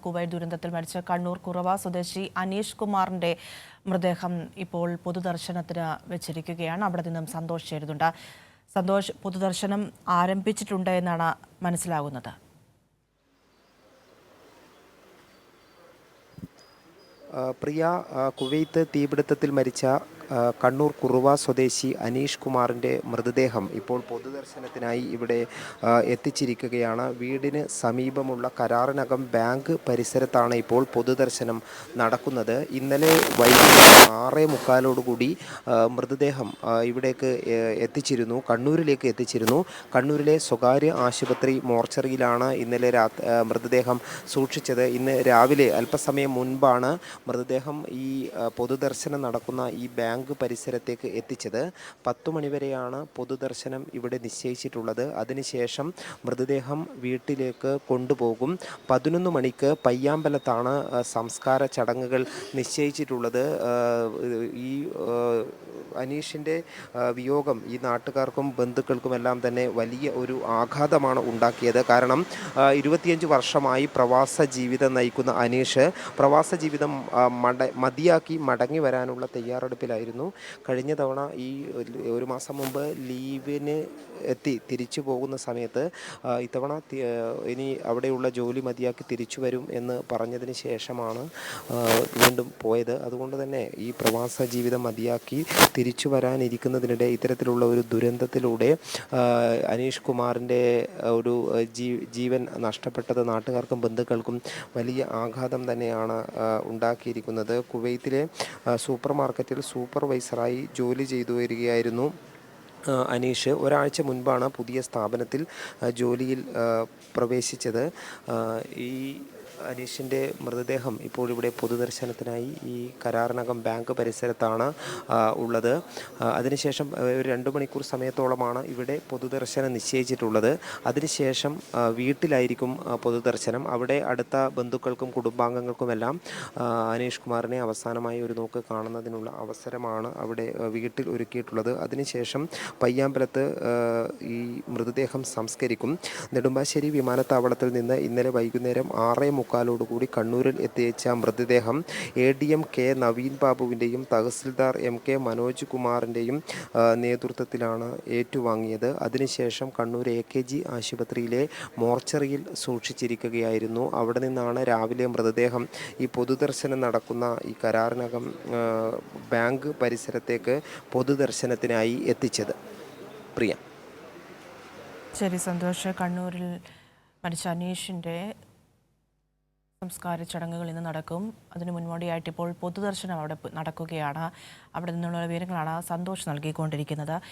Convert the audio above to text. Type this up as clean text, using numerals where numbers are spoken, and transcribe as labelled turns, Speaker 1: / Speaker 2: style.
Speaker 1: Kuwait ദുരന്തത്തിൽ മരിച്ച കണ്ണൂർ കുറവ സ്വദേശി അനീഷ് കുമാറിന്റെ മൃതദേഹം ഇപ്പോൾ പൊതുദർശനത്തിന് വെച്ചിരിക്കുകയാണ്. അവിടെ നിന്നും സന്തോഷ് ചേരുന്നുണ്ട്. സന്തോഷ്, പൊതുദർശനം ആരംഭിച്ചിട്ടുണ്ട് എന്നാണ് മനസ്സിലാകുന്നത്.
Speaker 2: പ്രിയ, കുവൈത്ത് തീപിടുത്തത്തിൽ മരിച്ച കണ്ണൂർ കുറുവ സ്വദേശി അനീഷ് കുമാറിൻ്റെ മൃതദേഹം ഇപ്പോൾ പൊതുദർശനത്തിനായി ഇവിടെ എത്തിച്ചിരിക്കുകയാണ്. വീടിന് സമീപമുള്ള കരാറിനകം ബാങ്ക് പരിസരത്താണ് ഇപ്പോൾ പൊതുദർശനം നടക്കുന്നത്. ഇന്നലെ വൈകിട്ട് 6:45 മൃതദേഹം ഇവിടേക്ക് എത്തിച്ചിരുന്നു, കണ്ണൂരിലേക്ക് എത്തിച്ചിരുന്നു. കണ്ണൂരിലെ സ്വകാര്യ ആശുപത്രി മോർച്ചറിയിലാണ് ഇന്നലെ മൃതദേഹം സൂക്ഷിച്ചത്. ഇന്ന് രാവിലെ അല്പസമയം മുൻപാണ് മൃതദേഹം ഈ പൊതുദർശനം നടക്കുന്ന ഈ ബാങ്ക് പരിസരത്തേക്ക് എത്തിച്ചത്. 10 മണിവരെയാണ് പൊതുദർശനം ഇവിടെ നിശ്ചയിച്ചിട്ടുള്ളത്. അതിനുശേഷം മൃതദേഹം വീട്ടിലേക്ക് കൊണ്ടുപോകും. 11 മണിക്ക് പയ്യാമ്പലത്താണ് സംസ്കാര ചടങ്ങുകൾ നിശ്ചയിച്ചിട്ടുള്ളത്. ഈ അനീഷിൻ്റെ വിയോഗം ഈ നാട്ടുകാർക്കും ബന്ധുക്കൾക്കുമെല്ലാം തന്നെ വലിയ ഒരു ആഘാതമാണ് ഉണ്ടാക്കിയത്. കാരണം 25 വർഷമായി പ്രവാസ ജീവിതം നയിക്കുന്ന അനീഷ് പ്രവാസ ജീവിതം മതിയാക്കി മടങ്ങി വരാനുള്ള തയ്യാറെടുപ്പിലായിരുന്നു. കഴിഞ്ഞ തവണ ഈ ഒരു മാസം മുമ്പ് ലീവിന് തിരിച്ചു പോകുന്ന സമയത്ത് ഇത്തവണ ഇനി അവിടെയുള്ള ജോലി മതിയാക്കി തിരിച്ചു വരും എന്ന് പറഞ്ഞതിന് ശേഷമാണ് വീണ്ടും പോയത്. അതുകൊണ്ട് തന്നെ ഈ പ്രവാസ ജീവിതം മതിയാക്കി തിരിച്ചു വരാനിരിക്കുന്നതിനിടെ ഇത്തരത്തിലുള്ള ഒരു ദുരന്തത്തിലൂടെ അനീഷ് കുമാറിൻ്റെ ഒരു ജീവൻ നഷ്ടപ്പെട്ടത് നാട്ടുകാർക്കും ബന്ധുക്കൾക്കും വലിയ ആഘാതം തന്നെയാണ് ഉണ്ടാക്കിയിരിക്കുന്നത്. കുവൈത്തിലെ സൂപ്പർ മാർക്കറ്റിൽ സൂപ്പർവൈസറായി ജോലി ചെയ്തു വരികയായിരുന്നു അനീഷ്. ഒരാഴ്ച മുൻപാണ് പുതിയ സ്ഥാപനത്തിൽ ജോലിയിൽ പ്രവേശിച്ചത്. ഈ അനീഷിൻ്റെ മൃതദേഹം ഇപ്പോൾ ഇവിടെ പൊതുദർശനത്തിനായി ഈ കരാറിനകം ബാങ്ക് പരിസരത്താണ് ഉള്ളത്. അതിനുശേഷം ഒരു 2 മണിക്കൂർ സമയത്തോളമാണ് ഇവിടെ പൊതുദർശനം നിശ്ചയിച്ചിട്ടുള്ളത്. അതിനുശേഷം വീട്ടിലായിരിക്കും പൊതുദർശനം. അവിടെ അടുത്ത ബന്ധുക്കൾക്കും കുടുംബാംഗങ്ങൾക്കുമെല്ലാം അനീഷ് കുമാറിനെ അവസാനമായി ഒരു നോക്ക് കാണുന്നതിനുള്ള അവസരമാണ് അവിടെ വീട്ടിൽ ഒരുക്കിയിട്ടുള്ളത്. അതിനുശേഷം പയ്യാമ്പലത്ത് ഈ മൃതദേഹം സംസ്കരിക്കും. നെടുമ്പാശ്ശേരി വിമാനത്താവളത്തിൽ നിന്ന് ഇന്നലെ വൈകുന്നേരം 6:45 കണ്ണൂരിൽ എത്തിച്ച മൃതദേഹം ADM കെ നവീൻ ബാബുവിൻ്റെയും തഹസിൽദാർ MK മനോജ് കുമാറിൻ്റെയും നേതൃത്വത്തിലാണ് ഏറ്റുവാങ്ങിയത്. അതിനുശേഷം കണ്ണൂർ AKG ആശുപത്രിയിലെ മോർച്ചറിയിൽ സൂക്ഷിച്ചിരിക്കുകയായിരുന്നു. അവിടെ നിന്നാണ് രാവിലെ മൃതദേഹം ഈ പൊതുദർശനം നടക്കുന്ന ഈ കരാറിനകം ബാങ്ക് പരിസരത്തേക്ക് പൊതുദർശനത്തിനായി എത്തിച്ചത്. പ്രിയ.
Speaker 1: ശരി സന്തോഷ്. കണ്ണൂരിൽ മരിച്ച അനീഷിൻ്റെ സംസ്കാര ചടങ്ങുകൾ ഇന്ന് നടക്കും. അതിനു മുന്നോടിയായിട്ട് ഇപ്പോൾ പൊതുദർശനം അവിടെ നടക്കുകയാണ്. അവിടെ നിന്നുള്ള വിവരങ്ങളാണ് സന്തോഷ് നൽകിക്കൊണ്ടിരിക്കുന്നത്.